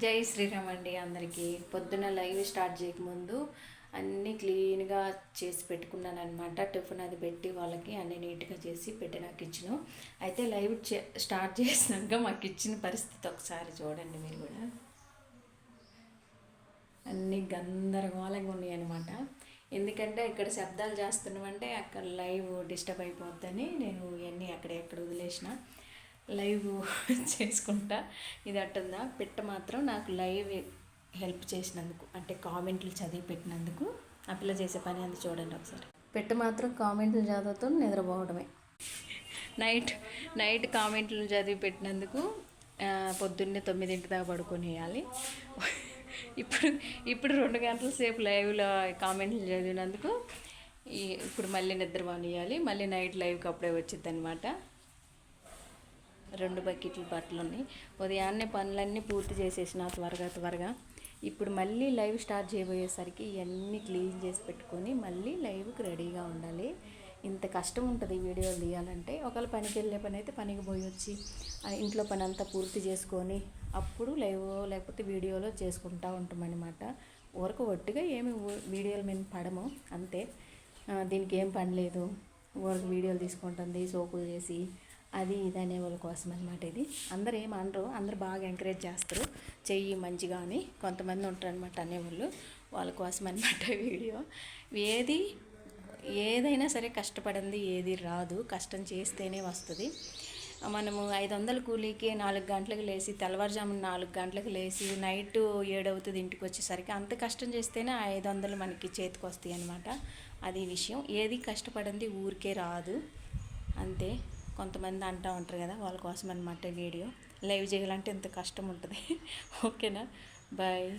జై శ్రీరామ్ అండి. అందరికీ పొద్దున్న లైవ్ స్టార్ట్ చేయకముందు అన్నీ క్లీన్గా చేసి పెట్టుకున్నాను అనమాట. టిఫిన్ అది పెట్టి వాళ్ళకి అన్నీ నీట్గా చేసి పెట్టి నా కిచెను అయితే లైవ్ స్టార్ట్ చేసినాక మా కిచెన్ పరిస్థితి ఒకసారి చూడండి మీరు కూడా. అన్నీ గందరగోళంగా ఉన్నాయి అనమాట. ఎందుకంటే ఇక్కడ శబ్దాలు చేస్తున్నామంటే అక్కడ లైవ్ డిస్టర్బ్ అయిపోద్దని నేను ఇవన్నీ ఎక్కడ వదిలేసిన లైవ్ చేసుకుంటా. ఇది అట్టుందా పిట్ట మాత్రం నాకు లైవ్ హెల్ప్ చేసినందుకు, అంటే కామెంట్లు చదివి పెట్టినందుకు ఆ పిల్ల చేసే పని అంది చూడండి ఒకసారి. పిట్ట మాత్రం కామెంట్లు చదువుతూ నిద్రపోవడమే. నైట్ కామెంట్లు చదివి పెట్టినందుకు పొద్దున్నే 9 దాకా పడుకొనియాలి. ఇప్పుడు 2 గంటల సేపు లైవ్లో కామెంట్లు చదివినందుకు ఇప్పుడు మళ్ళీ నిద్రపోనియాలి. మళ్ళీ నైట్ లైవ్కి అప్పుడే వచ్చింది అనమాట. 2 బకెట్లు బట్టలు ఉన్నాయి. ఉదయాన్నే పనులన్నీ పూర్తి చేసేసిన త్వరగా. ఇప్పుడు మళ్ళీ లైవ్ స్టార్ట్ చేయబోయేసరికి ఇవన్నీ క్లీన్ చేసి పెట్టుకొని మళ్ళీ లైవ్కి రెడీగా ఉండాలి. ఇంత కష్టం ఉంటుంది వీడియోలు తీయాలంటే. ఒకవేళ పనికి వెళ్ళే పని అయితే పనికి పోయి వచ్చి ఇంట్లో పని అంతా పూర్తి చేసుకొని అప్పుడు లైవ్ లేకపోతే వీడియోలో చేసుకుంటూ ఉంటామన్నమాట. ఊరకు ఒట్టిగా ఏమి వీడియోల మీద పడము అంతే. దీనికి ఏం పని లేదు, ఊరికి వీడియోలు తీసుకుంటుంది సోకులు చేసి అది ఇది అనే వాళ్ళ కోసం అనమాట. ఇది అందరు ఏమనరు, అందరు బాగా ఎంకరేజ్ చేస్తారు చెయ్యి మంచిగా అని. కొంతమంది ఉంటారు అనమాట అనేవాళ్ళు, వాళ్ళ కోసం అనమాట వీడియో. ఏదైనా సరే కష్టపడింది ఏది రాదు, కష్టం చేస్తేనే వస్తుంది. మనము 500 కూలీకి 4 గంటలకు లేచి తెల్లవారుజామున 4 గంటలకు లేచి నైట్ 7 అవుతుంది ఇంటికి వచ్చేసరికి అంత కష్టం చేస్తేనే 500 మనకి చేతికి వస్తాయి అనమాట. అది విషయం. ఏది కష్టపడింది ఊరికే రాదు అంతే. కొంతమంది అంటూ ఉంటారు కదా, వాళ్ళ కోసం అనమాట వీడియో. లైవ్ చేయాలంటే ఎంత కష్టం ఉంటుంది. ఓకేనా, బాయ్.